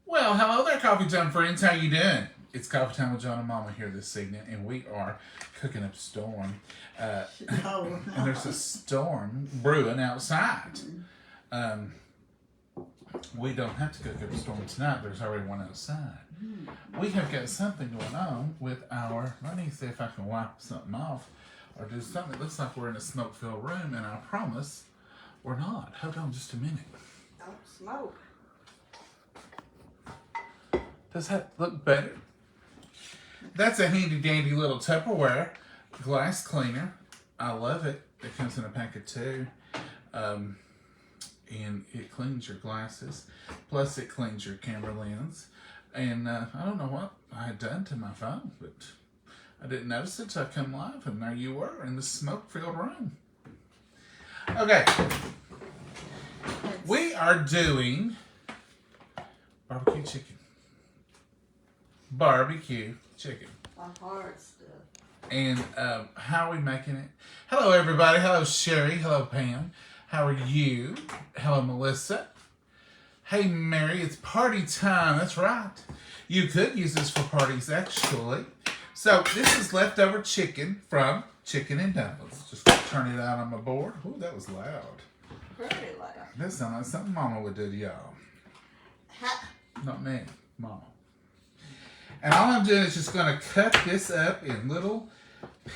Well, hello there, Coffee Time friends. How you doing? It's Coffee Time with John and Momma here this evening, and we are cooking up a storm. And there's a storm brewing outside. We don't have to cook up a storm tonight. There's already one outside. We have got something going on with our... Let me see if I can wipe something off or do something. It looks like we're in a smoke-filled room, and I promise we're not. Hold on just a minute. Don't smoke. Does that look better? That's a handy-dandy little Tupperware glass cleaner. I love it. It comes in a pack of 2. And it cleans your glasses. Plus, it cleans your camera lens. And I don't know what I had done to my phone, but I didn't notice it until I come live, and there you were in the smoke-filled room. Okay. We are doing barbecue chicken. Barbecue chicken. My hard stuff. And how are we making it? Hello, everybody. Hello, Sherry. Hello, Pam. How are you? Hello, Melissa. Hey, Mary. It's party time. That's right. You could use this for parties, actually. So this is leftover chicken from Chicken and Dumplings. Just turn it out on my board. Ooh, that was loud. Very loud. That sounds like something Mama would do to y'all. Ha. Not me, Mama. And all I'm doing is just going to cut this up in little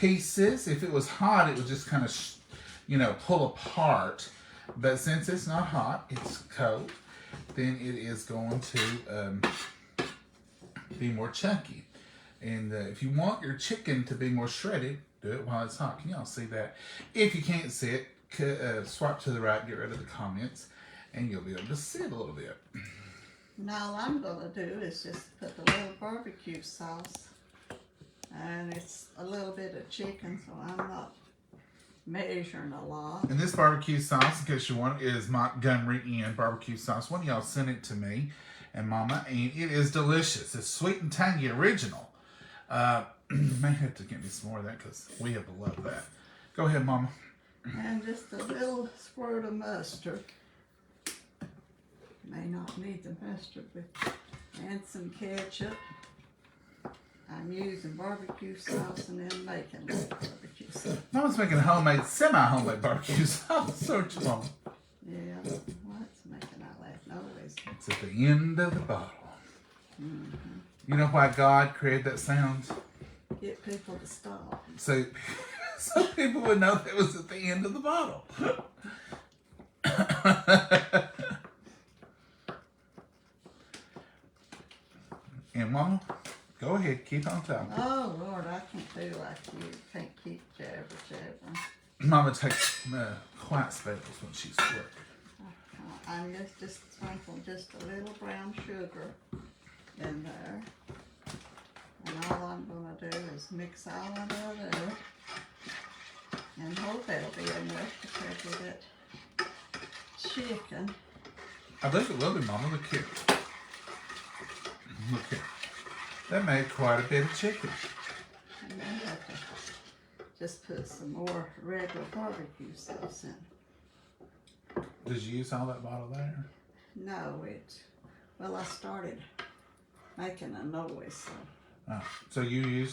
pieces. If it was hot, it would just kind of, pull apart. But since it's not hot, it's cold, then it is going to be more chunky. And if you want your chicken to be more shredded, do it while it's hot. Can y'all see that? If you can't see it, swipe to the right, get rid of the comments, and you'll be able to see it a little bit. And all I'm going to do is just put a little barbecue sauce. And it's a little bit of chicken, so I'm not measuring a lot. And this barbecue sauce, in case you want, is Montgomery Inn barbecue sauce. One of y'all sent it to me and Mama, and it is delicious. It's sweet and tangy original. May have to get me some more of that because we have to love that. Go ahead, Mama. And just a little squirt of mustard. May not need the mustard, but and some ketchup. I'm using barbecue sauce and then making barbecue sauce. Mama's making a homemade, semi-homemade barbecue sauce, aren't you, Mama? Yeah, what's making all that noise? It's at the end of the bottle. Mm-hmm. You know why God created that sound? Get people to stop. So people would know that it was at the end of the bottle. And Mama, go ahead, keep on talking. Oh Lord, I can't do like you. Can't keep jabbering. Mama takes quiet spells when she's working. I'm just sprinkling just a little brown sugar in there. And all I'm going to do is mix all of that up. And hope that'll be enough to cover that chicken. I believe it will be, Mama. Look here. Look here. That made quite a bit of chicken. And then I have to just put some more regular barbecue sauce in. Did you use all that bottle there? No, well, I started making a noise, so. Oh, so you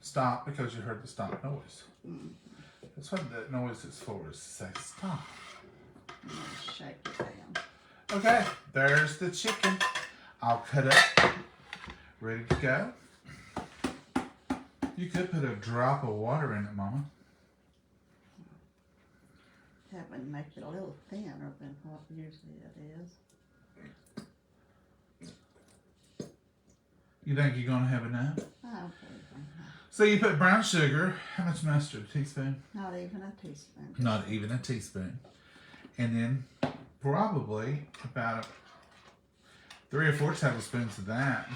stopped because you heard the stop noise. Mm-hmm. That's what that noise is for, is to say stop. I'm gonna shake it down. Okay, there's the chicken. I'll cut up. Ready to go. You could put a drop of water in it, Mama. That would make it a little thinner than what usually it is. You think you're going to have enough? I don't think So you put brown sugar. How much mustard? A teaspoon? not even a teaspoon. Not even a teaspoon. And then probably about 3 or 4 tablespoons of that.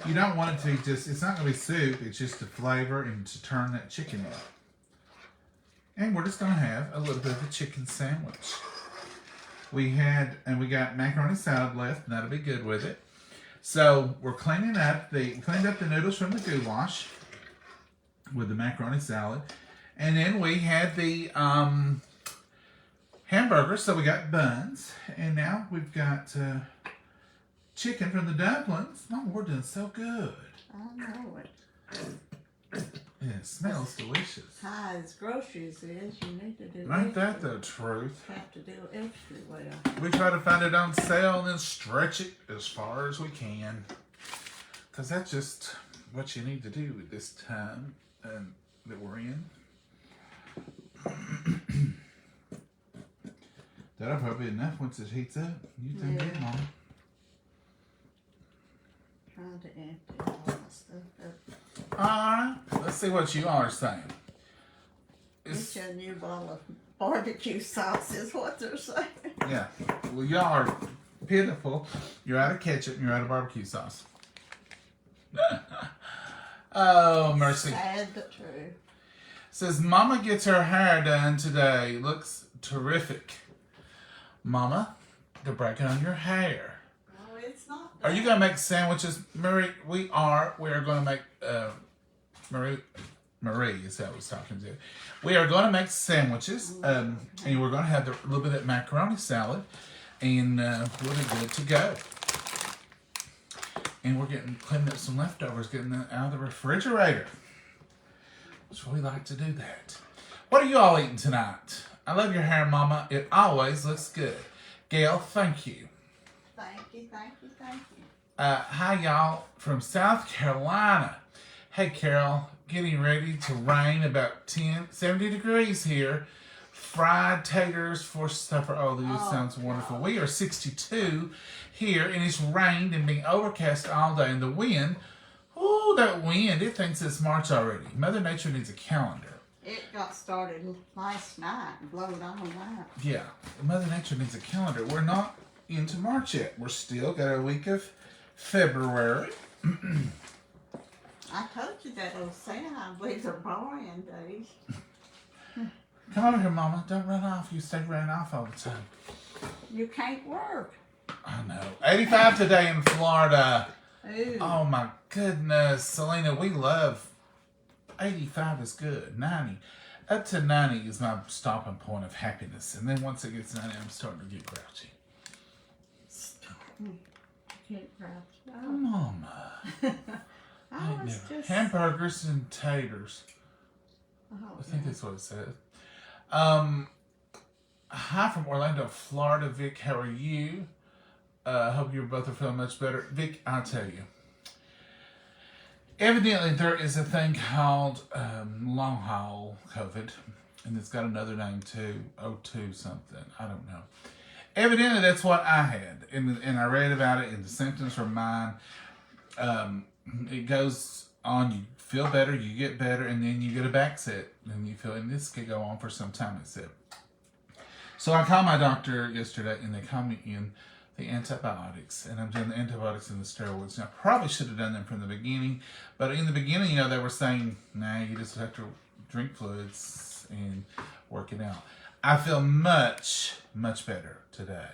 You don't want it to just, it's not going to be soup. It's just to flavor and to turn that chicken up. And we're just going to have a little bit of a chicken sandwich. We got macaroni salad left, and that'll be good with it. So we're cleaned up the noodles from the goulash with the macaroni salad. And then we had the hamburgers. So we got buns, and now we've got chicken from the dumplings. Mama, we're doing so good. I know it. And it smells delicious. High as groceries is, you need to do Ain't that extra. the truth? Have to do extra well. We try to find it on sale and then stretch it as far as we can. Because that's just what you need to do at this time that we're in. That'll probably be enough once it heats up. You think it, Mom? Trying to empty all my stuff up. Alright, let's see what you all are saying. Get you a new bottle of barbecue sauce is what they're saying. Yeah, well, y'all are pitiful. You're out of ketchup and you're out of barbecue sauce. Oh, mercy. Sad but true. Says, Mama gets her hair done today. Looks terrific. Mama, they're breaking on your hair. No, it's not. Are you going to make sandwiches? Marie, we are. We are going to make, Marie is who I was talking to. We are going to make sandwiches. And we're going to have a little bit of that macaroni salad. And we'll be good to go. And we're cleaning up some leftovers, getting them out of the refrigerator. So we like to do that. What are you all eating tonight? I love your hair, Mama. It always looks good. Gail, thank you. Thank you, thank you, thank you. Hi, y'all, from South Carolina. Hey, Carol, getting ready to rain about 70 degrees here. Fried taters for supper. Oh, this sounds wonderful. We are 62 here, and it's rained and been overcast all day. And the wind, ooh, that wind, it thinks it's March already. Mother Nature needs a calendar. It got started last night and blowed all night. Yeah, Mother Nature needs a calendar. We're not into March yet. We're still got a week of February. I told you that old saying, I believe they're borrowing days. Come over here, Mama. Don't run off. You stay running off all the time. You can't work. I know. 85 today in Florida. Ooh. Oh, my goodness. Selena, we love 85 is good. 90. Up to 90 is my stopping point of happiness. And then once it gets 90, I'm starting to get grouchy. Can't crouch. Oh, Mama. I was just... Hamburgers and taters. Oh, I think that's what it says. Hi from Orlando, Florida. Vic, how are you? Hope you both are feeling much better. Vic, I'll tell you. Evidently, there is a thing called long haul COVID, and it's got another name too, O2 something. I don't know. Evidently, that's what I had, and I read about it, and the symptoms were mine. It goes on, you feel better, you get better, and then you get a back set, and you feel, and this could go on for some time, it said. So I called my doctor yesterday, and they called me in the antibiotics, and I'm doing the antibiotics and the steroids. Now, I probably should have done them from the beginning, but in the beginning, they were saying, nah, you just have to drink fluids and work it out. I feel much, much better today.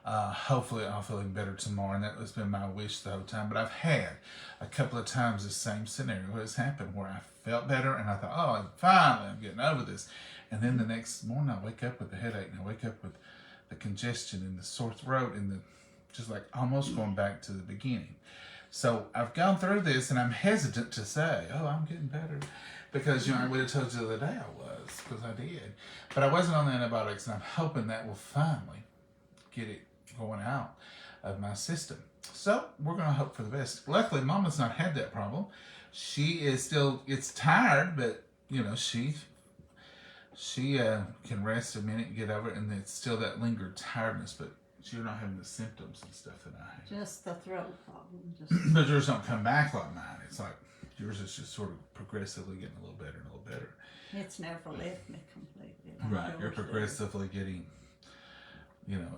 Hopefully I'll feel even better tomorrow, and that has been my wish the whole time. But I've had a couple of times the same scenario has happened where I felt better, and I thought, oh, finally I'm getting over this. And then the next morning I wake up with a headache, and I wake up with the congestion and the sore throat and the just like almost going back to the beginning. So I've gone through this, and I'm hesitant to say, oh, I'm getting better, because I would have told you the other day I was, because I did. But I wasn't on the antibiotics, and I'm hoping that will finally get it going out of my system. So we're going to hope for the best. Luckily, Mama's not had that problem. She is still, it's tired, but she can rest a minute and get over it, and it's still that lingering tiredness, but you're not having the symptoms and stuff that I have. Just the throat problem. But yours don't come back like mine. It's like yours is just sort of progressively getting a little better and a little better. It's never left me completely. Right, you're progressively getting,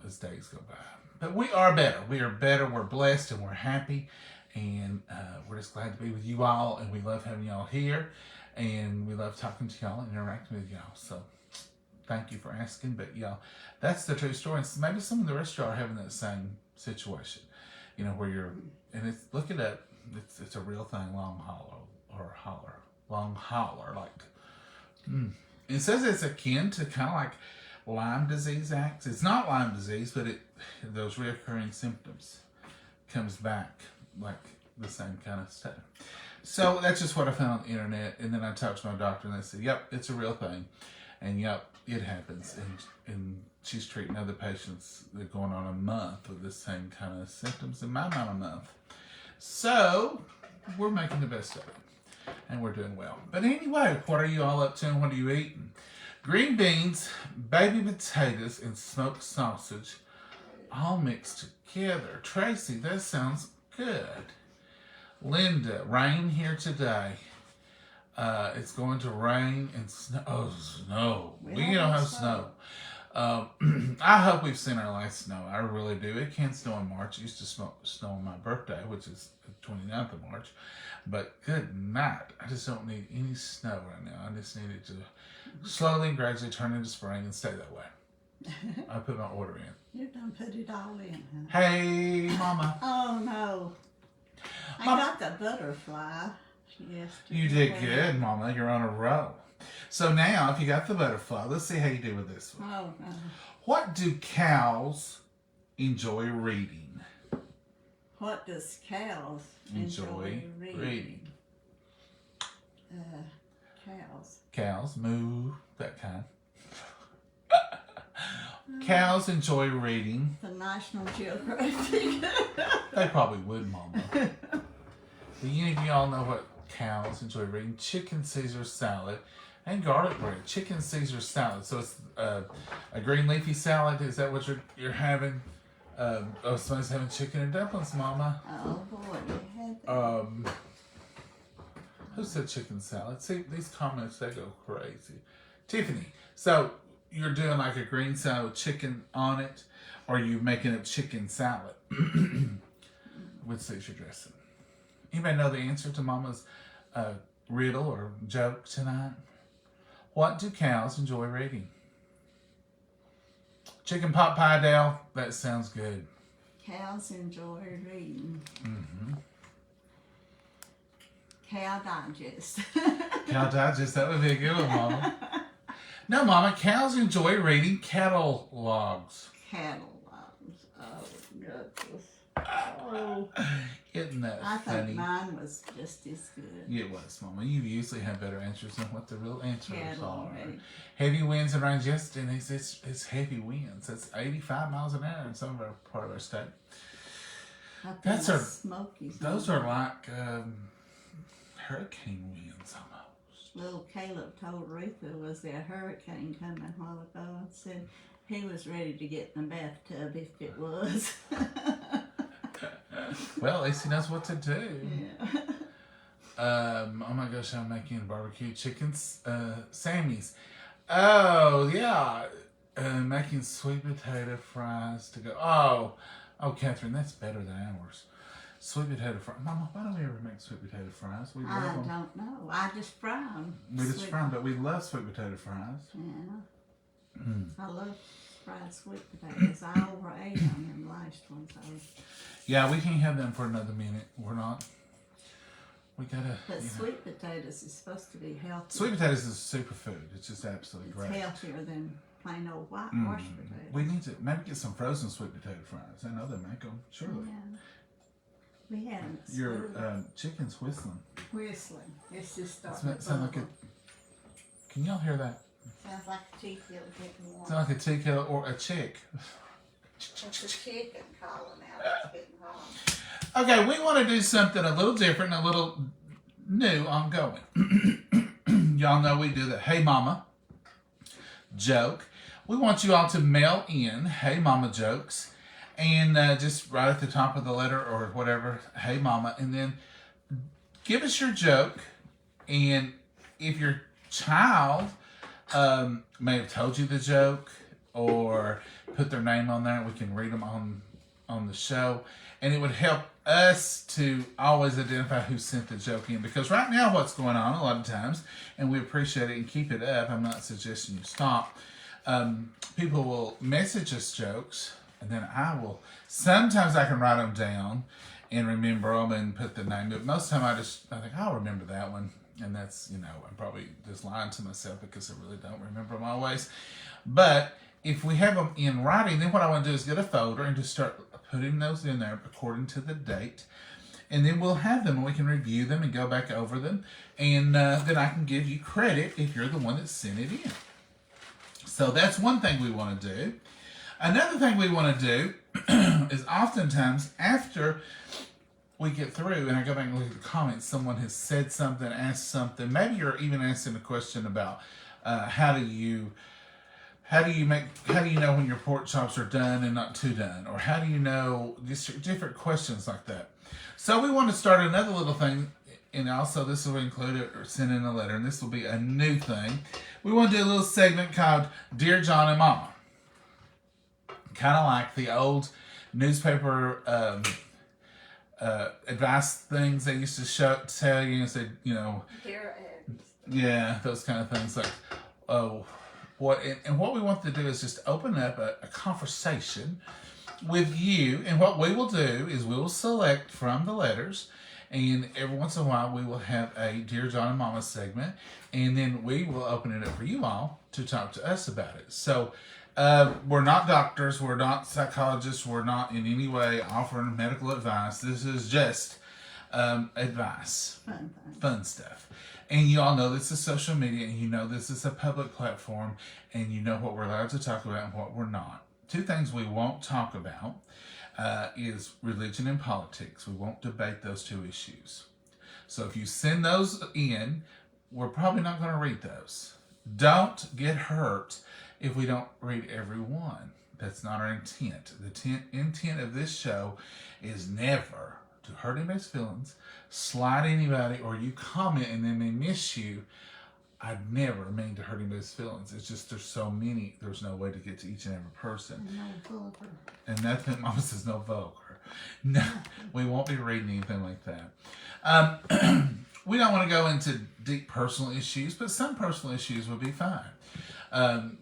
as days go by. But we are better. We are better. We're blessed and we're happy, and we're just glad to be with you all, and we love having y'all here. And we love talking to y'all and interacting with y'all. So thank you for asking. But y'all, that's the true story. And maybe some of the rest of y'all are having that same situation. Where you're, and it's, look it up. It's a real thing, long hauler. Like, it says it's akin to kind of like Lyme disease acts. It's not Lyme disease, but those reoccurring symptoms comes back like the same kind of stuff. So that's just what I found on the internet, and then I talked to my doctor, and they said, "Yep, it's a real thing," and yep, it happens. And she's treating other patients that are going on a month with the same kind of symptoms, and mine on a month. So we're making the best of it, and we're doing well. But anyway, what are you all up to, and what are you eating? Green beans, baby potatoes, and smoked sausage, all mixed together. Tracy, that sounds good. Linda, rain here today. It's going to rain and snow. Oh, snow. We don't have snow. I hope we've seen our last snow. I really do. It can snow in March. It used to snow on my birthday, which is the 29th of March. But good night. I just don't need any snow right now. I just need it to slowly and gradually turn into spring and stay that way. I put my order in. You done put it all in, huh? Hey, Mama. Oh, no. I got the butterfly. Yes. You did good, Mama. You're on a roll. So now, if you got the butterfly, let's see how you do with this one. Oh, no. What do cows enjoy reading? What does cows enjoy reading? Cows. Cows, moo, that kind. Cows enjoy reading. The National Geographic. They probably would, Mama. Do any of y'all know what cows enjoy reading? Chicken Caesar salad and garlic bread. Chicken Caesar salad. So it's a green leafy salad. Is that what you're having? Somebody's having chicken and dumplings, Mama. Oh boy, you had that. Who said chicken salad? See, these comments, they go crazy. Tiffany, so you're doing like a green salad with chicken on it, or are you making a chicken salad with Caesar dressing? Anybody know the answer to Mama's riddle or joke tonight? What do cows enjoy reading? Chicken pot pie, Dale. That sounds good. Cows enjoy reading. Mm-hmm. Cow Digest. Cow Digest, that would be a good one, Mama. No, Mama, cows enjoy reading catalogs. Catalogs. Oh, goodness. Oh. Isn't that I funny? think mine was just as good. It was, Mama. You usually have better answers than what the real answers Catalog. are. Heavy winds and rains. Yes, Denise, it's heavy winds. It's 85 miles an hour in some of our part of our state. That's our Smokies. Those are like hurricane winds almost. Little Caleb told Ruth there was a hurricane coming a while ago and said he was ready to get in the bathtub if it was. Well, at least he knows what to do. Yeah. Oh my gosh, I'm making barbecue chicken Sammy's. Oh, yeah. Making sweet potato fries to go. Oh, Catherine, that's better than ours. Sweet potato fries. Mama, why don't we ever make sweet potato fries? We love them. I don't know. I just fry them. We just fry them, but we love sweet potato fries. Yeah. I love fried sweet potatoes. I overate on them last one, so. Yeah, we can't have them for another minute. We're not. We gotta. But sweet potatoes is supposed to be healthy. Sweet potatoes is a superfood. It's just absolutely great. It's healthier than plain old white washed potatoes. We need to maybe get some frozen sweet potato fries. I know they make them, surely. Yeah. We had them. Your chicken's whistling. Whistling. It's just starting to Sound like a. Can y'all hear that? Sounds like a tea kettle getting warm. Sounds like a tea kettle or a chick. It's a chicken calling out. It's getting hot. Okay, we want to do something a little different, a little new, ongoing. Y'all know we do the Hey Mama joke. We want you all to mail in Hey Mama jokes and just right at the top of the letter or whatever, Hey Mama, and then give us your joke. And if your child may have told you the joke or put their name on there, we can read them on the show. And it would help us to always identify who sent the joke in. Because right now what's going on a lot of times, and we appreciate it and keep it up, I'm not suggesting you stop, people will message us jokes, and then sometimes I can write them down and remember them and put the name. But most of the time I think, I'll remember that one. And that's, I'm probably just lying to myself because I really don't remember them always. But if we have them in writing, then what I want to do is get a folder and just start putting those in there according to the date. And then we'll have them and we can review them and go back over them. And then I can give you credit if you're the one that sent it in. So that's one thing we want to do. Another thing we want to do is oftentimes after we get through and I go back and look at the comments, someone has said something, asked something. Maybe you're even asking a question about how do you know when your pork chops are done and not too done, or how do you know, just different questions like that. So we want to start another little thing, and also this will include it or send in a letter, and this will be a new thing. We want to do a little segment called Dear John and Momma. Kind of like the old newspaper advice things they used to tell you and say, you know, Dear Ed. Yeah, those kind of things like, oh, what we want to do is just open up a conversation with you, and what we will do is we will select from the letters, and every once in a while we will have a Dear John and Momma segment, and then we will open it up for you all to talk to us about it. So we're not doctors, we're not psychologists, we're not in any way offering medical advice. This is just advice, fun stuff. And you all know this is social media, and you know this is a public platform, and you know what we're allowed to talk about and what we're not. Two things we won't talk about is religion and politics. We won't debate those two issues. So if you send those in, we're probably not going to read those. Don't get hurt if we don't read every one. That's not our intent. The intent of this show is never to hurt anybody's feelings, slight anybody, or you comment and then they miss you. I'd never mean to hurt anybody's feelings. It's just there's so many, there's no way to get to each and every person. No vulgar. And nothing, Mama says no vulgar. No, we won't be reading anything like that. We don't want to go into deep personal issues, but some personal issues would be fine.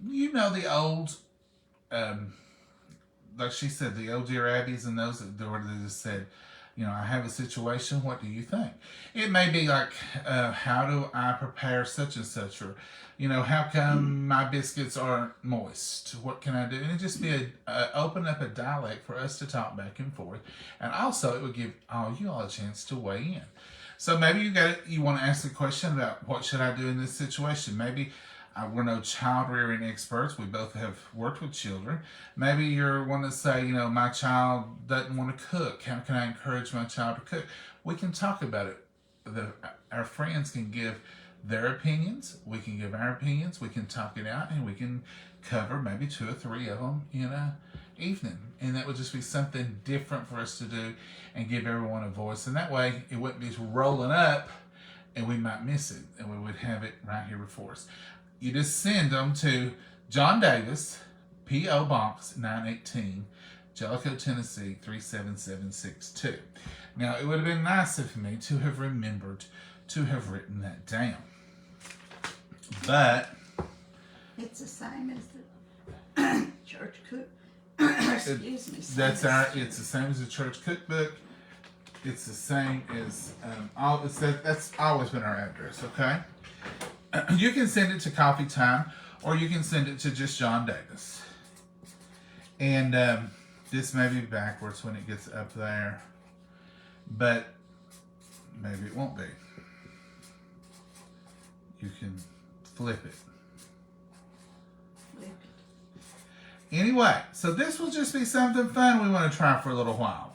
You know the old, like she said, the old Dear Abbeys and those that just said, you know, I have a situation, what do you think? It may be like, how do I prepare such and such? Or, you know, how come my biscuits aren't moist? What can I do? And it just be open up a dialect for us to talk back and forth. And also it would give you all a chance to weigh in. So maybe you want to ask a question about what should I do in this situation? Maybe we're no child rearing experts. We both have worked with children. Maybe you're one to say, you know, my child doesn't want to cook. How can I encourage my child to cook? We can talk about it. Our friends can give their opinions. We can give our opinions. We can talk it out, and we can cover maybe 2 or 3 of them in a evening. And that would just be something different for us to do and give everyone a voice. And that way it wouldn't be rolling up and we might miss it, and we would have it right here before us. You just send them to John Davis, P.O. Box 918, Jellico, Tennessee 37762. Now, it would have been nice of me to have remembered to have written that down. But it's the same as the church cook. Excuse me. It's the same as the church cookbook. It's the same as that's always been our address. Okay. You can send it to Coffee Time, or you can send it to just John Davis. And this may be backwards when it gets up there, but maybe it won't be. You can flip it. Anyway, so this will just be something fun we want to try for a little while.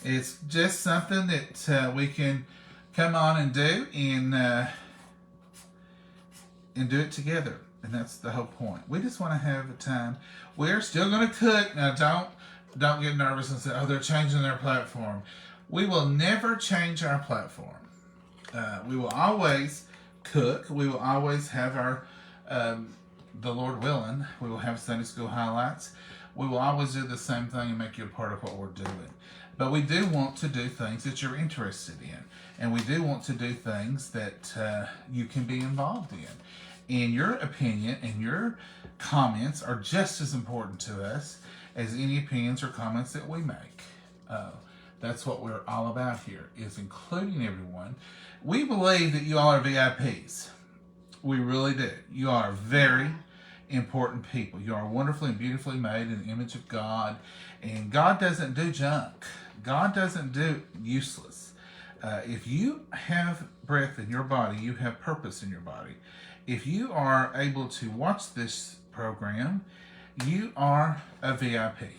It's just something that we can come on and do, and do it together. And that's the whole point. We just want to have a time. We're still going to cook. Now, don't get nervous and say, oh, they're changing their platform. We will never change our platform. We will always cook. We will always have our, the Lord willing, we will have Sunday school highlights. We will always do the same thing and make you a part of what we're doing. But we do want to do things that you're interested in. And we do want to do things that you can be involved in. And your opinion and your comments are just as important to us as any opinions or comments that we make. That's what we're all about here, is including everyone. We believe that you all are VIPs. We really do. You are very important people. You are wonderfully and beautifully made in the image of God. And God doesn't do junk. God doesn't do useless. If you have breath in your body, you have purpose in your body. If you are able to watch this program, you are a VIP,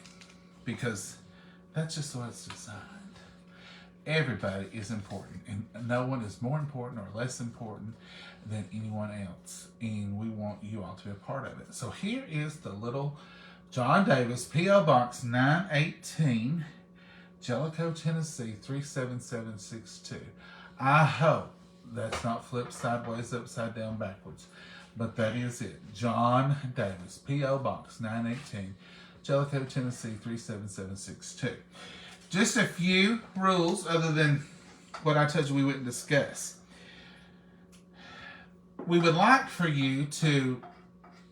because that's just the way it's designed. Everybody is important, and no one is more important or less important than anyone else, and we want you all to be a part of it. So here is the little John Davis, P.O. Box 918, Jellico, Tennessee 37762. I hope that's not flipped sideways, upside down, backwards, but that is it. John Davis, P.O. Box 918, Jellico, Tennessee 37762. Just a few rules other than what I told you we wouldn't discuss. We would like for you to,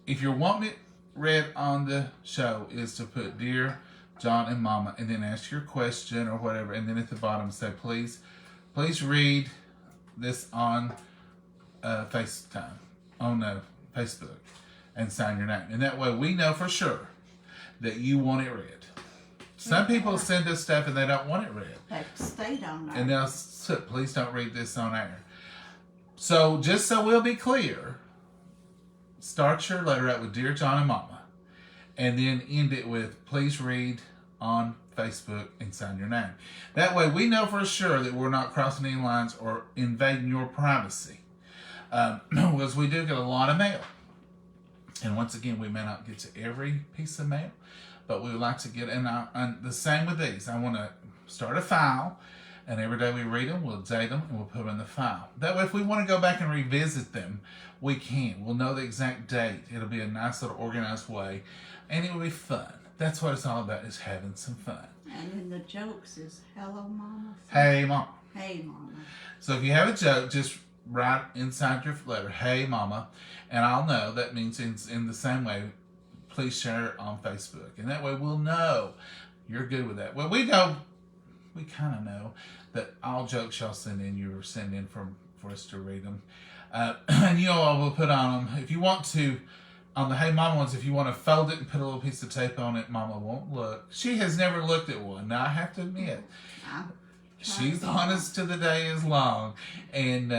if you're wanting it read on the show, is to put Dear John and Mama, and then ask your question or whatever, and then at the bottom say, please read this on FaceTime, on Facebook, and sign your name. And that way we know for sure that you want it read. Some people send us stuff and they don't want it read. They stayed on there. And they'll say, please don't read this on air. So just so we'll be clear, start your letter out with Dear John and Mama, and then end it with, please read on Facebook and sign your name. That way we know for sure that we're not crossing any lines or invading your privacy. Because we do get a lot of mail. And once again, we may not get to every piece of mail, but we would like to get, and the same with these. I want to start a file, and every day we read them, we'll date them, and we'll put them in the file. That way, if we want to go back and revisit them, we can. We'll know the exact date. It'll be a nice little organized way, and it will be fun. That's what it's all about, is having some fun. And then the jokes is, hello, Mama. Hey, Mom. Hey, Mama. So if you have a joke, just write inside your letter, hey, Mama, and I'll know. That means in the same way, please share it on Facebook. And that way we'll know you're good with that. Well, we kind of know that all jokes y'all send in, you're sending for us to read them. And you all will put on them. If you want to, on the Hey Mama ones, if you want to fold it and put a little piece of tape on it, Mama won't look. She has never looked at one. Now, I have to admit, she's honest till the day is long. And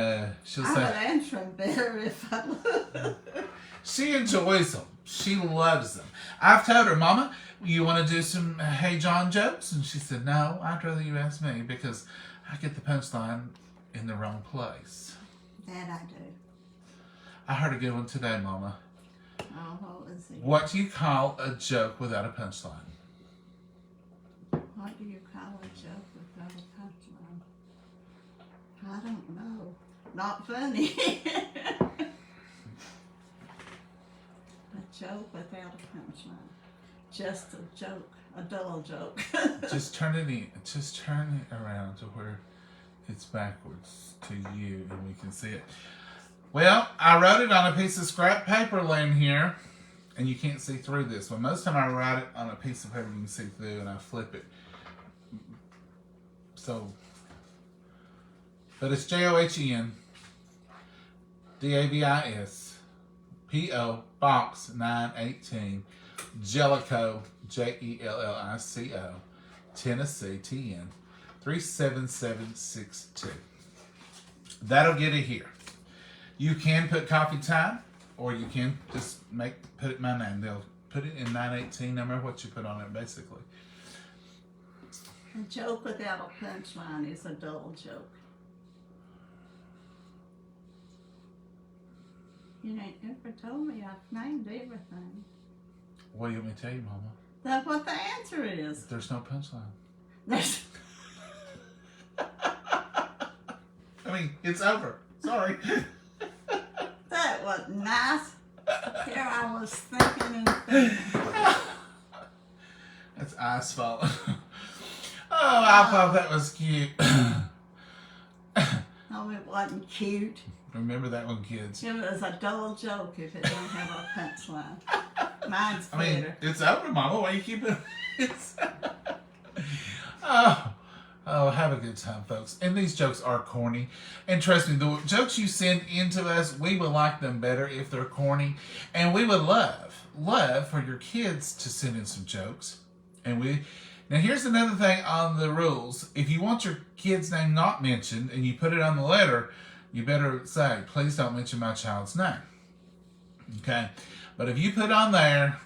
she'll say, I would answer them better if I looked. She enjoys them. She loves them. I've told her, Mama, you want to do some Hey John jokes? And she said, no, I'd rather you ask me, because I get the punchline in the wrong place. That I do. I heard a good one today, Mama. Oh, what was it? What do you call a joke without a punchline? What do you call a joke without a punchline? I don't know. Not funny. A joke without a punchline. Just a joke. A dull joke. Just turn it around to where it's backwards to you and we can see it. Well, I wrote it on a piece of scrap paper laying here, and you can't see through this one. Most of the time I write it on a piece of paper you can see through, and I flip it. So, but it's JOHN DAVIS P.O. Box 918 Jellico JELLICO Tennessee TN 37762. That'll get it here. You can put coffee time, or you can just put my name. They'll put it in 918, no matter what you put on it, basically. A joke without a punchline is a dull joke. You ain't ever told me I've named everything. What do you want me to tell you, Mama? That's what the answer is. There's no punchline. There's... I mean, it's over. Sorry. That was nice. Here I was thinking and thinking. That's ice falling. Oh, I thought that was cute. No, it wasn't cute. Remember that one, kids. It was a dull joke if it didn't have a punchline. Mine's better. I mean, it's over, Mama. Why you keep it? Oh, have a good good time, folks. And these jokes are corny. And trust me, the jokes you send into us, we would like them better if they're corny. And we would love for your kids to send in some jokes. Now here's another thing on the rules. If you want your kid's name not mentioned and you put it on the letter, you better say, please don't mention my child's name. Okay? But if you put on there,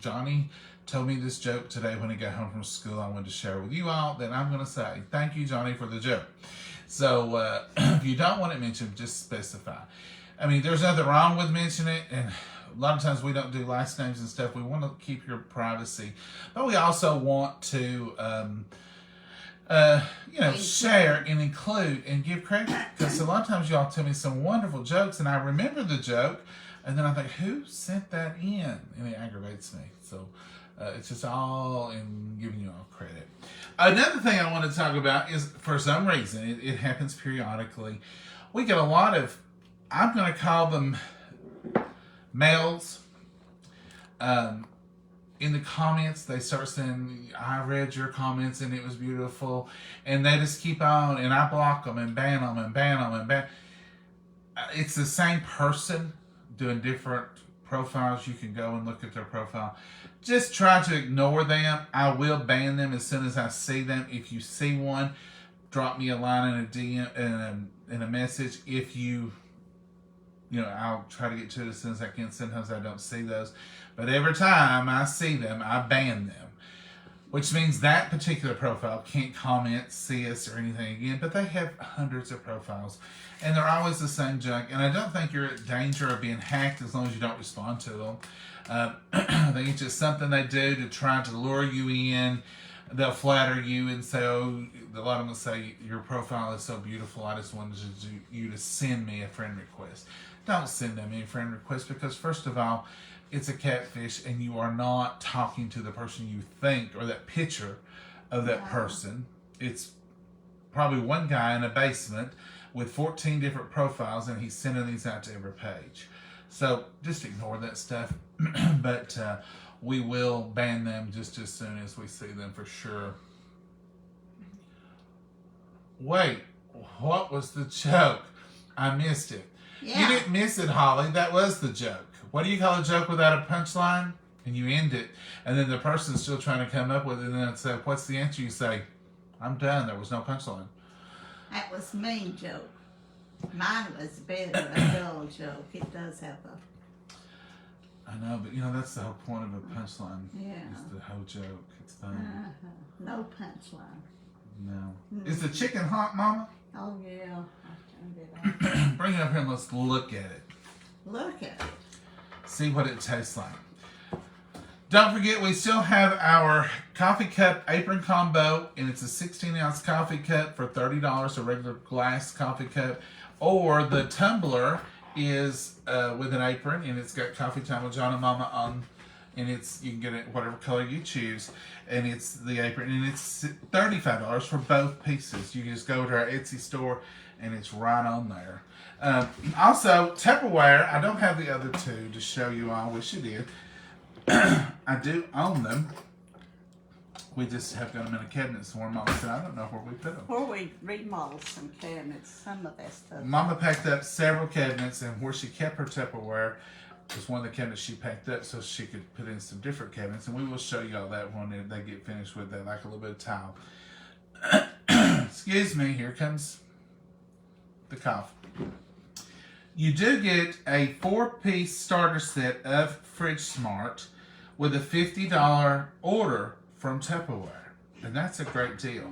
Johnny told me this joke today when he got home from school, I wanted to share with you all, then I'm going to say, thank you, Johnny, for the joke. So if you don't want it mentioned, just specify. I mean, there's nothing wrong with mentioning it, and a lot of times we don't do last names and stuff. We want to keep your privacy. But we also want to, share and include and give credit. Because a lot of times y'all tell me some wonderful jokes, and I remember the joke, and then I think, who sent that in? And it aggravates me. So it's just all in giving you all credit. Another thing I want to talk about is, for some reason, it happens periodically. We get a lot of, I'm going to call them males. In the comments, they start saying, I read your comments and it was beautiful. And they just keep on, and I block them and ban them and ban them and ban. It's the same person doing different profiles. You can go and look at their profile. Just try to ignore them. I will ban them as soon as I see them. If you see one, drop me a line in a DM in a message. If I'll try to get to it as soon as I can. Sometimes I don't see those. But every time I see them, I ban them. Which means that particular profile can't comment, see us, or anything again. But they have hundreds of profiles. And they're always the same junk. And I don't think you're at danger of being hacked as long as you don't respond to them. I think it's just something they do to try to lure you in. They'll flatter you and say, a lot of them will say, your profile is so beautiful, I just wanted you to send me a friend request. Don't send them any friend request, because first of all, it's a catfish and you are not talking to the person you think, or that picture of that person. It's probably one guy in a basement with 14 different profiles, and he's sending these out to every page. So just ignore that stuff. But we will ban them just as soon as we see them, for sure. Wait, what was the joke? I missed it. Yeah. You didn't miss it, Holly. That was the joke. What do you call a joke without a punchline? And you end it, and then the person's still trying to come up with it, and then it's like, what's the answer? You say, I'm done. There was no punchline. That was me joke. Mine was better, a dull joke. It does have a... I know, but that's the whole point of a punchline. Yeah. It's the whole joke. It's funny. No punchline. No. Is the chicken hot, Mama? Oh, yeah. I turned it on. Bring it up here and let's look at it. Look at it. See what it tastes like. Don't forget, we still have our coffee cup apron combo, and it's a 16-ounce coffee cup for $30, a regular glass coffee cup, or the tumbler is with an apron, and it's got Coffee Time with John and Momma on, and you can get it whatever color you choose, and it's the apron, and it's $35 for both pieces. You can just go to our Etsy store, and it's right on there. Also, Tupperware. I don't have the other two to show you all. Wish I did. I do own them. We just have got them in a cabinet somewhere. Mama said, I don't know where we put them. Or we remodeled some cabinets, some of that stuff. Mama packed up several cabinets, and where she kept her Tupperware was one of the cabinets she packed up so she could put in some different cabinets. And we will show you all that when they get finished with that, like a little bit of tile. Excuse me, here comes the cough. You do get a 4-piece starter set of Fridge Smart with a $50 order from Tupperware. And that's a great deal.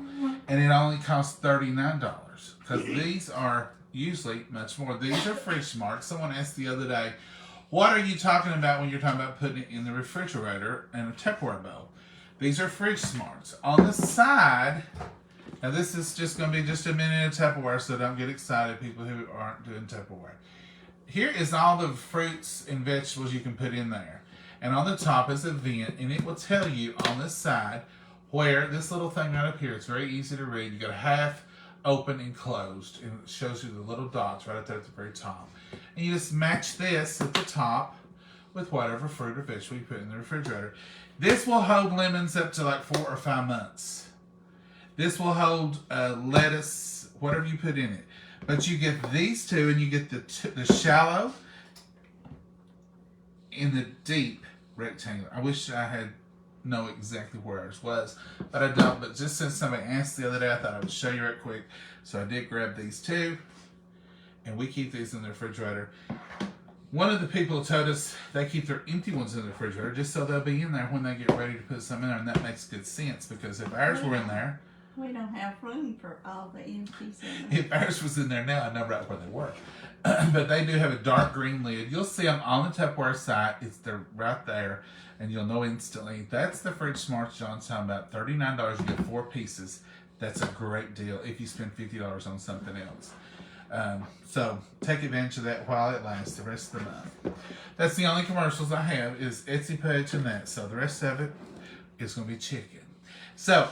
And it only costs $39, because these are usually much more. These are Fridge Smart. Someone asked the other day, what are you talking about when you're talking about putting it in the refrigerator in a Tupperware bowl? These are Fridge Smarts. On the side, now this is just going to be just a minute of Tupperware, so don't get excited, people who aren't doing Tupperware. Here is all the fruits and vegetables you can put in there. And on the top is a vent, and it will tell you on this side where this little thing right up here, it's very easy to read. You got a half open and closed, and it shows you the little dots right up there at the very top. And you just match this at the top with whatever fruit or vegetable you put in the refrigerator. This will hold lemons up to like 4 or 5 months. This will hold lettuce, whatever you put in it. But you get these two, and you get the shallow and the deep rectangle. I wish I had know exactly where ours was, but I don't. But just since somebody asked the other day, I thought I would show you right quick. So I did grab these two, and we keep these in the refrigerator. One of the people told us they keep their empty ones in the refrigerator just so they'll be in there when they get ready to put some in there, and that makes good sense because if ours were in there, we don't have room for all the empties in there. If ours was in there now, I know right where they were. But they do have a dark green lid. You'll see them on the Tupperware site. They're right there, and you'll know instantly. That's the Fridge Smarts John's talking about. $39, you get 4 pieces. That's a great deal if you spend $50 on something else. So take advantage of that while it lasts the rest of the month. That's the only commercials I have is Etsy page and that. So the rest of it is going to be chicken. So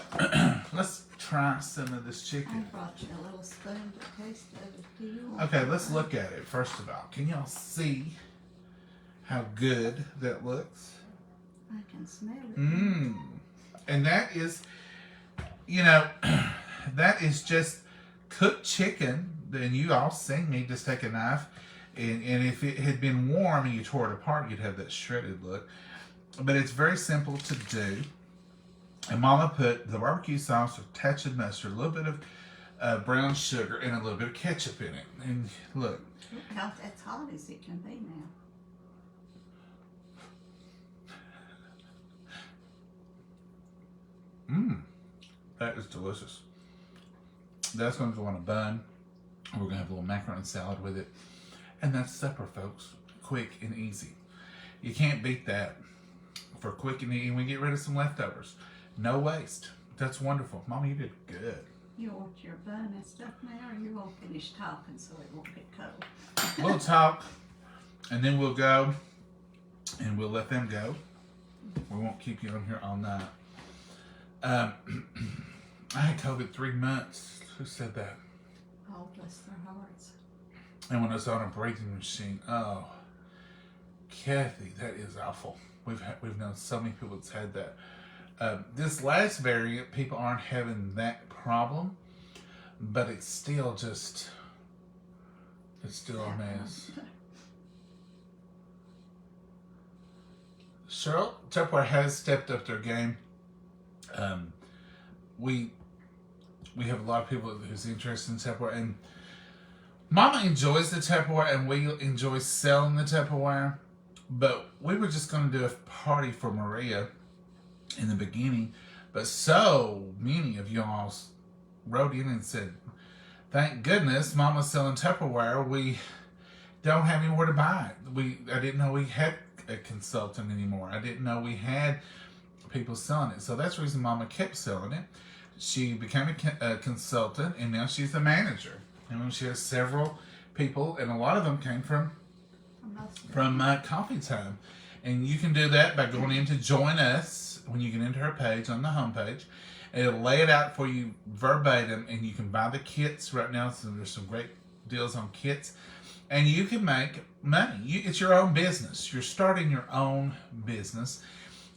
let's try some of this chicken. I brought you a little spoon to taste it. Do you want Okay, let's look at it first of all. Can y'all see how good that looks? I can smell it. And that is, you know, that is just cooked chicken. Then you all seen me just take a knife, and if it had been warm and you tore it apart, you'd have that shredded look. But it's very simple to do. And Mama put the barbecue sauce, a touch of mustard, a little bit of brown sugar, and a little bit of ketchup in it. And look. Look how as hot as it can be now. That is delicious. That's going to go on a bun. We're going to have a little macaroni salad with it. And that's supper, folks. Quick and easy. You can't beat that for quick and easy. And we get rid of some leftovers. No waste. That's wonderful. Mama, you did good. You want your bun and stuff now, or you won't finish talking so it won't get cold? We'll talk, and then we'll go, and we'll let them go. We won't keep you on here all night. I had COVID 3 months. Who said that? Oh, bless their hearts. And when I was on a breathing machine, oh, Kathy, that is awful. We've known so many people that's had that. This last variant, people aren't having that problem, but it's still a mess. Cheryl, Tupperware has stepped up their game. We have a lot of people who's interested in Tupperware, and Mama enjoys the Tupperware, and we enjoy selling the Tupperware. But we were just going to do a party for Maria in the beginning, but so many of y'all wrote in and said, "Thank goodness Mama's selling Tupperware. We don't have anywhere to buy it. I didn't know we had a consultant anymore. I didn't know we had people selling it. So that's the reason Mama kept selling it. She became a consultant, and now she's a manager. And she has several people, and a lot of them came from Coffee Time. And you can do that by going into Join Us when you get into her page on the homepage. And it'll lay it out for you verbatim, and you can buy the kits right now. So there's some great deals on kits. And you can make money. It's your own business. You're starting your own business.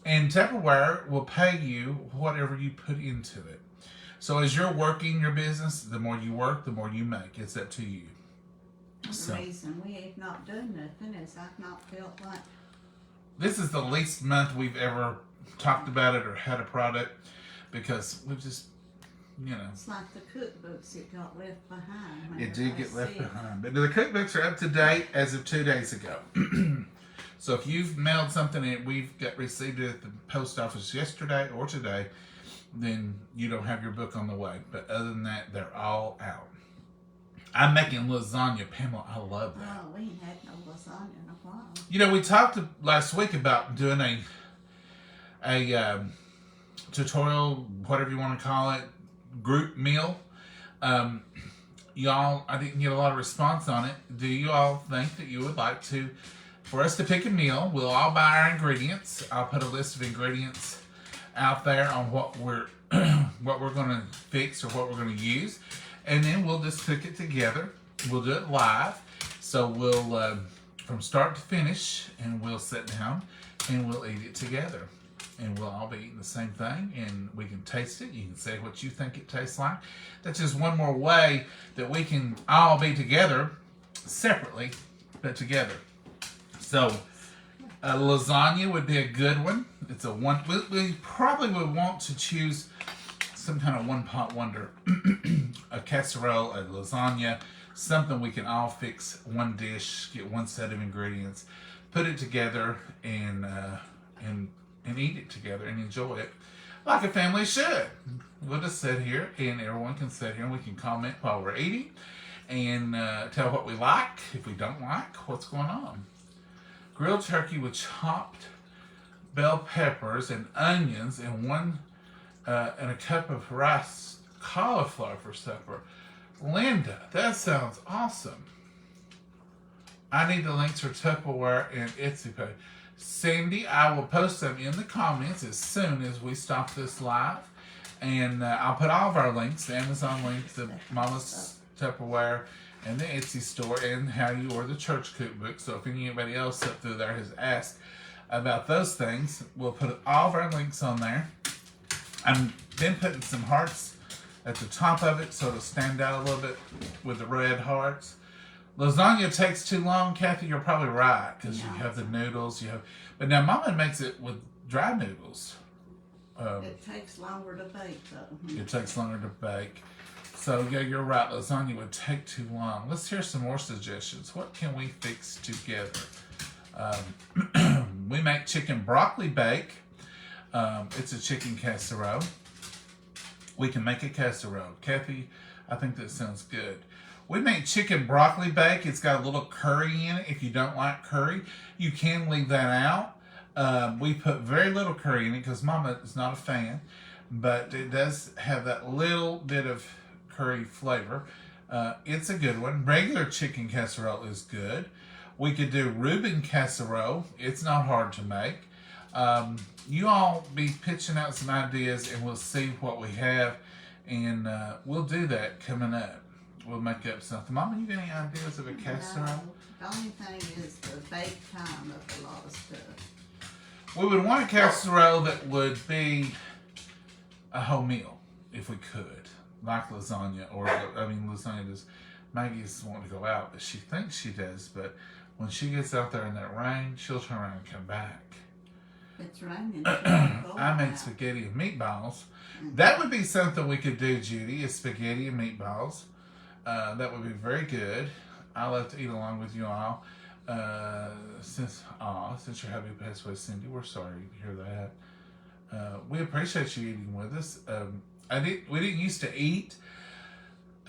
And Tupperware will pay you whatever you put into it. So as you're working your business, the more you work, the more you make. It's up to you. The reason we have not done nothing is I've not felt like... This is the least month we've ever talked about it or had a product, because we've just, It's like the cookbooks, it got left behind. It did get left behind. But the cookbooks are up to date as of 2 days ago. So if you've mailed something and received it at the post office yesterday or today, then you don't have your book on the way. But other than that, they're all out. I'm making lasagna, Pamela. I love that. Oh, we ain't had no lasagna in a while. We talked last week about doing a tutorial, whatever you want to call it, group meal. Y'all, I didn't get a lot of response on it. Do you all think that you would like for us to pick a meal? We'll all buy our ingredients. I'll put a list of ingredients out there on what we're going to fix or what we're going to use, and then we'll just cook it together. We'll do it live, so we'll from start to finish, and we'll sit down and we'll eat it together. and we'll all be eating the same thing, and we can taste it. You can say what you think it tastes like. That's just one more way that we can all be together, separately, but together. So, lasagna would be a good one. It's a one. We probably would want to choose some kind of one-pot wonder, a casserole, a lasagna, something we can all fix one dish, get one set of ingredients, put it together, and eat it together and enjoy it like a family should. We'll just sit here, and everyone can sit here, and we can comment while we're eating and tell what we like, if we don't like, what's going on. Grilled turkey with chopped bell peppers and onions and and a cup of rice cauliflower for supper. Linda, that sounds awesome. I need the links for Tupperware and Etsy page. Cindy, I will post them in the comments as soon as we stop this live. And I'll put all of our links, the Amazon link, the Mama's Tupperware, and the Etsy store, and how you order the church cookbook. So if anybody else up through there has asked about those things, we'll put all of our links on there. I've been putting some hearts at the top of it so it'll stand out a little bit with the red hearts. Lasagna takes too long, Kathy. You're probably right, because you have the noodles. But now Mama makes it with dry noodles. It takes longer to bake, though. It takes longer to bake. So, yeah, you're right. Lasagna would take too long. Let's hear some more suggestions. What can we fix together? We make chicken broccoli bake. It's a chicken casserole. We can make a casserole. Kathy, I think that sounds good. We make chicken broccoli bake. It's got a little curry in it. If you don't like curry, you can leave that out. We put very little curry in it because Mama is not a fan, but it does have that little bit of curry flavor. It's a good one. Regular chicken casserole is good. We could do Reuben casserole. It's not hard to make. You all be pitching out some ideas, and we'll see what we have, and we'll do that coming up. We'll make up something. Mama, you got any ideas of a casserole? No, the only thing is the bake time of a lot of stuff. We would want a casserole that would be a whole meal, if we could. Like lasagna, lasagna does. Maggie's wanting to go out, but she thinks she does, but when she gets out there in that rain, she'll turn around and come back. It's raining. I made spaghetti and meatballs. That would be something we could do, Judy, is spaghetti and meatballs. That would be very good. I love to eat along with you all. Since your hubby passed away, Cindy, we're sorry to hear that. We appreciate you eating with us. We didn't used to eat.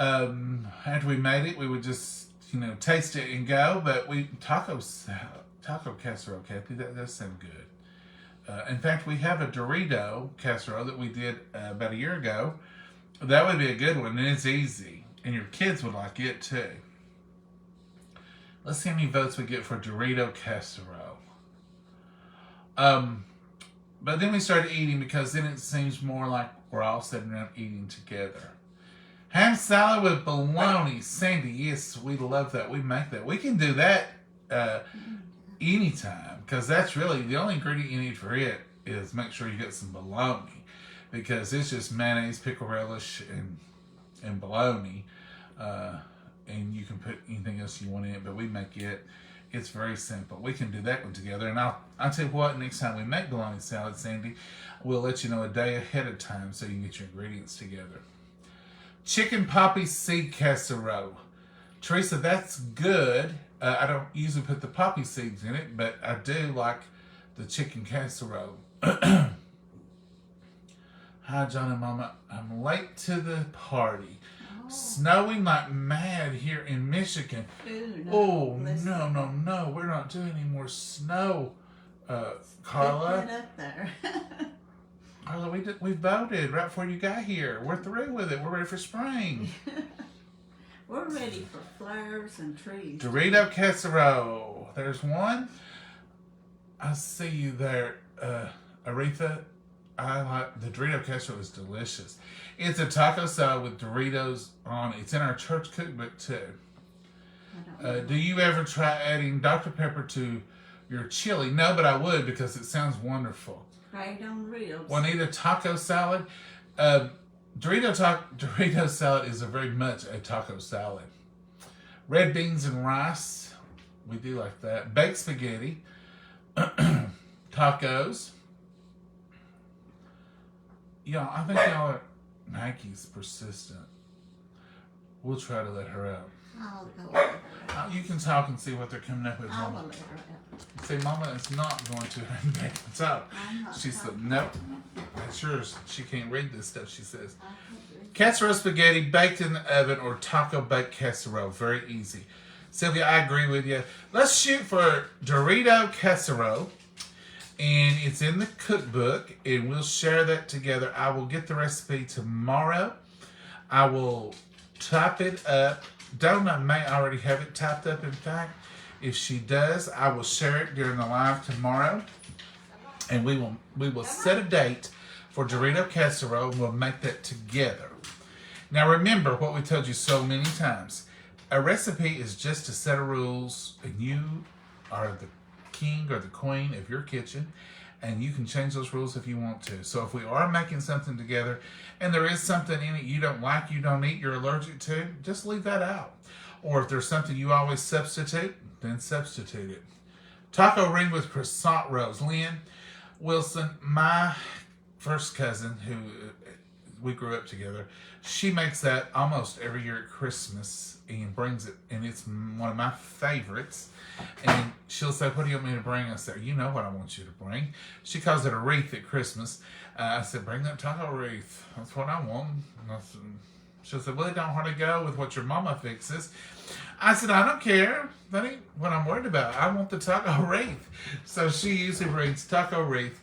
After we made it, we would just, taste it and go. But taco casserole, Kathy, that does sound good. In fact, we have a Dorito casserole that we did about a year ago. That would be a good one, and it's easy. And your kids would like it too. Let's see how many votes we get for Dorito casserole. But then we started eating, because then it seems more like we're all sitting around eating together. Ham salad with bologna. Sandy, yes, we love that. We make that. We can do that anytime, because that's really the only ingredient you need for it is make sure you get some bologna, because it's just mayonnaise, pickle relish, and bologna. And you can put anything else you want in it, but we make it. It's very simple. We can do that one together. And I'll tell you what, next time we make bologna salad, Sandy, we'll let you know a day ahead of time so you can get your ingredients together. Chicken poppy seed casserole. Teresa, that's good. I don't usually put the poppy seeds in it, but I do like the chicken casserole. Hi, John and Momma. I'm late to the party. Snowing like mad here in Michigan. No, we're not doing any more snow, Carla. Get up there. Carla, we voted right before you got here. We're through with it. We're ready for spring. We're ready for flowers and trees. Dorito casserole. There's one. I see you there, Aretha. I like the Dorito casserole. Is delicious. It's a taco salad with Doritos on it. It's in our church cookbook too. Do you ever try adding Dr. Pepper to your chili? No, but I would, because it sounds wonderful. Great on ribs. Juanita, taco salad. Dorito salad is very much a taco salad. Red beans and rice. We do like that. Baked spaghetti. Tacos. Y'all, I think y'all are... Maggie's persistent. We'll try to let her out. I'll go let her out. You can talk and see what they're coming up with, I will Mama. let her out. See, Mama is not going to back the top. I'm not She said, talking. nope. That's yours. She can't read this stuff, she says. I can do Casserole spaghetti baked in the oven or taco baked casserole. Very easy. Sylvia, I agree with you. Let's shoot for Dorito casserole. And it's in the cookbook. And we'll share that together. I will get the recipe tomorrow. I will type it up. Donna may already have it typed up, in fact. If she does, I will share it during the live tomorrow. And we will set a date for Dorito casserole. And we'll make that together. Now remember what we told you so many times. A recipe is just a set of rules, and you are the king or the queen of your kitchen, and you can change those rules if you want to. So if we are making something together, and there is something in it you don't like, you don't eat, you're allergic to, just leave that out. Or if there's something you always substitute, then substitute it. Taco ring with croissant rolls. Lynn Wilson, my first cousin, who we grew up together, she makes that almost every year at Christmas and brings it, and it's one of my favorites. And she'll say, what do you want me to bring? I said, you know what I want you to bring. She calls it a wreath at Christmas. I said, bring that taco wreath. That's what I want. She'll say, well, it don't hardly go with what your mama fixes. I said, I don't care. That ain't what I'm worried about. I want the taco wreath. So she usually brings taco wreath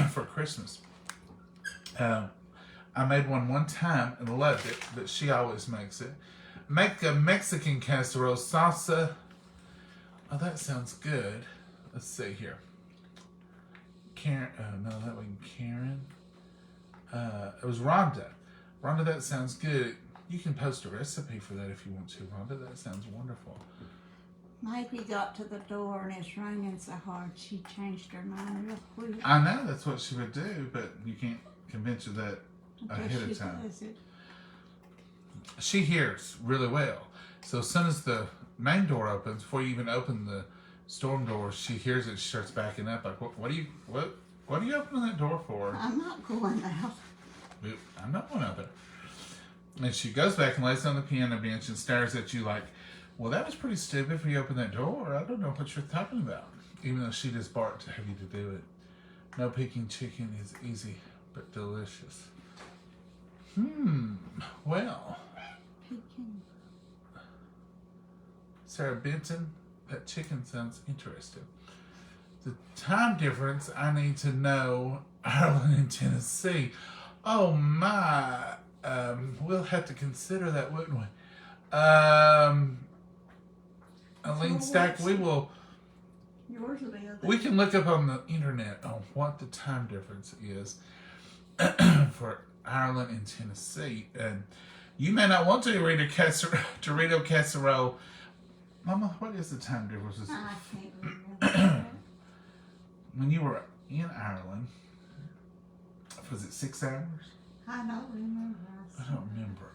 for Christmas. I made one time and loved it, but she always makes it. Make a Mexican casserole salsa. Oh, that sounds good. Let's see here. Karen, no, that wasn't Karen. It was Rhonda. Rhonda, that sounds good. You can post a recipe for that if you want to, Rhonda. That sounds wonderful. Maybe got to the door and it's raining so hard she changed her mind real quick. I know that's what she would do, but you can't convince her that ahead of time. She hears really well. So as soon as the main door opens, before you even open the storm door, she hears it, she starts backing up. Like, what are you opening that door for? I'm not going out. I'm not going out there. And she goes back and lays on the piano bench and stares at you like, well, that was pretty stupid for you to open that door. I don't know what you're talking about. Even though she just barked to have you to do it. No Peking chicken is easy, but delicious. Well. Peking. Sarah Benton, that chicken sounds interesting. The time difference, I need to know Ireland and Tennessee. Oh my, we'll have to consider that, wouldn't we? Aline Stack, we can look up on the internet on what the time difference is for Ireland and Tennessee. And you may not want to read a Dorito casserole. Mama, what is the time difference? I can't remember. When you were in Ireland, was it 6 hours? I don't remember. I don't remember.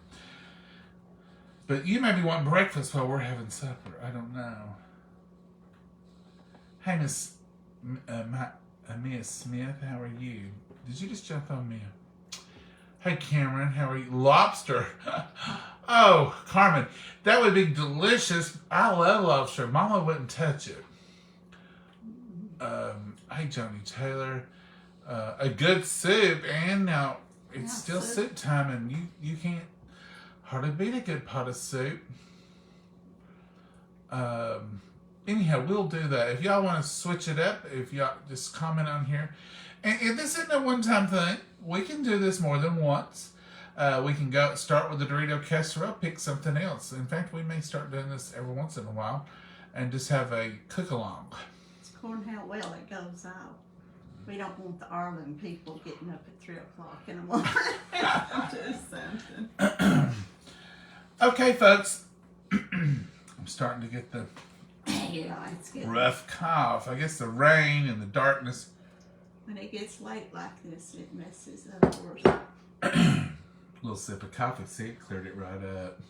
But you may be wanting breakfast while we're having supper. I don't know. Hey, Miss Mia Smith, how are you? Did you just jump on me? Hey, Cameron, how are you? Lobster. Oh, Carmen, that would be delicious. I love lobster. Mama wouldn't touch it. Hey, Johnny Taylor. A good soup, and now it's still soup time, and you can't hardly beat a good pot of soup. Anyhow, we'll do that. If y'all want to switch it up, if y'all just comment on here. And this isn't a one-time thing. We can do this more than once. We can start with the Dorito casserole, pick something else. In fact, we may start doing this every once in a while and just have a cook-along. It's according how well it goes out. We don't want the Ireland people getting up at 3 o'clock in the morning to do something. Okay, folks. I'm starting to get the Yeah, it's good. rough cough. I guess the rain and the darkness. When it gets late like this, it messes up worse. A little sip of coffee, see, it cleared it right up.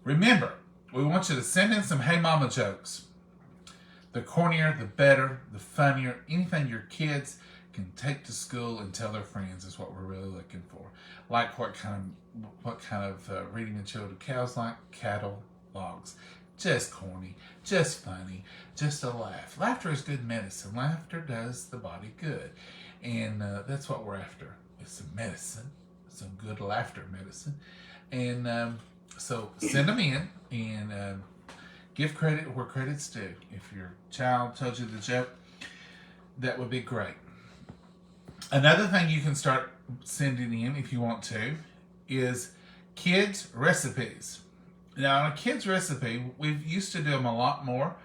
Remember, we want you to send in some Hey Mama jokes. The cornier, the better, the funnier. Anything your kids can take to school and tell their friends is what we're really looking for. Like what kind of reading material do cows like? Cattle, logs. Just corny, just funny, just a laugh. Laughter is good medicine. Laughter does the body good. And that's what we're after. It's some medicine, some good laughter medicine. And so send them in and give credit where credit's due. If your child told you the joke, that would be great. Another thing you can start sending in if you want to is kids' recipes. Now, on a kid's recipe, we used to do them a lot more.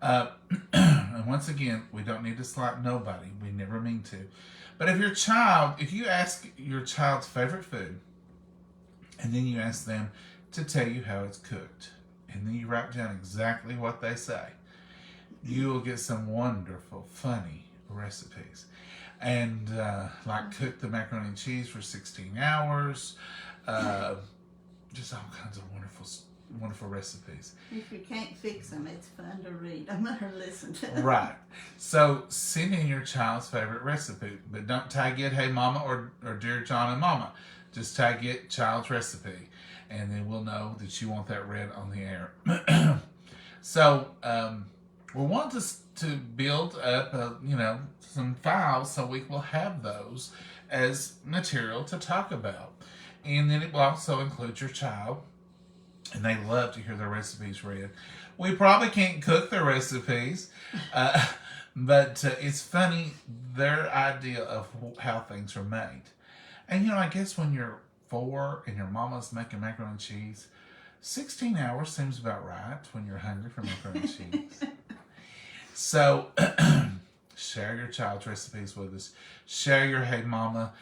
And once again, we don't need to slap nobody. We never mean to. But if you ask your child's favorite food, and then you ask them to tell you how it's cooked, and then you write down exactly what they say, you will get some wonderful, funny recipes. And like cook the macaroni and cheese for 16 hours. Just all kinds of wonderful recipes. If you can't fix them, it's fun to read them or listen to them. Right. So send in your child's favorite recipe, but don't tag it Hey Mama or Dear John and Momma. Just tag it child's recipe, and then we'll know that you want that read on the air. So we want to build up, some files so we will have those as material to talk about. And then it will also include your child, and they love to hear their recipes read. We probably can't cook their recipes, but it's funny, their idea of how things are made. And I guess when you're 4 and your mama's making macaroni and cheese, 16 hours seems about right when you're hungry for macaroni and cheese. So share your child's recipes with us. Share your Hey Mama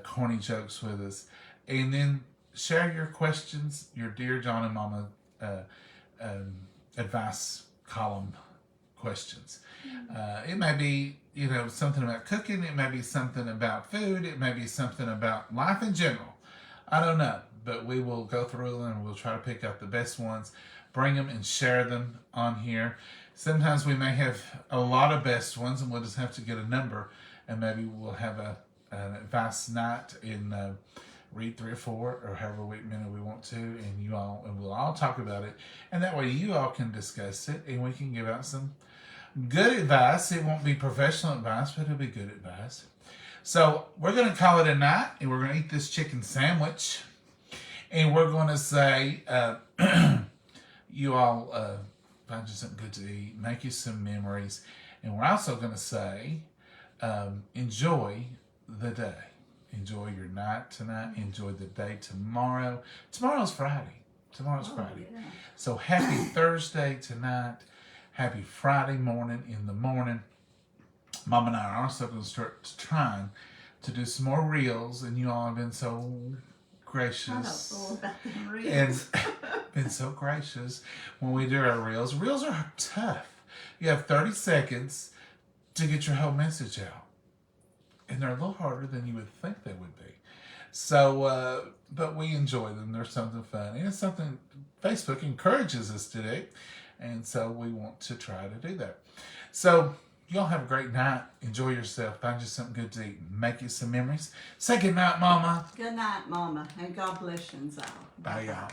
corny jokes with us. And then share your questions, your Dear John and Momma advice column questions. It may be, something about cooking. It may be something about food. It may be something about life in general. I don't know. But we will go through them and we'll try to pick out the best ones, bring them and share them on here. Sometimes we may have a lot of best ones and we'll just have to get a number, and maybe we'll have an advice night and read 3 or 4 or however many we want to, and we'll all talk about it. And that way you all can discuss it and we can give out some good advice. It won't be professional advice, but it'll be good advice. So we're going to call it a night, and we're going to eat this chicken sandwich. And we're going to say, you all find you something good to eat, make you some memories. And we're also going to say, enjoy the day. Enjoy your night tonight. Enjoy the day tomorrow. Tomorrow's Friday. Friday. Yeah. So happy Thursday tonight. Happy Friday morning in the morning. Mom and I are also going to start trying to do some more reels. And you all have been so gracious. I don't know about them reels. And been so gracious when we do our reels. Reels are tough. You have 30 seconds to get your whole message out. And they're a little harder than you would think they would be. So, but we enjoy them. They're something fun. And it's something Facebook encourages us to do. And so we want to try to do that. So, y'all have a great night. Enjoy yourself. Find you something good to eat. Make you some memories. Say good night, Mama. Good night, Mama. And God bless you all. Bye, y'all.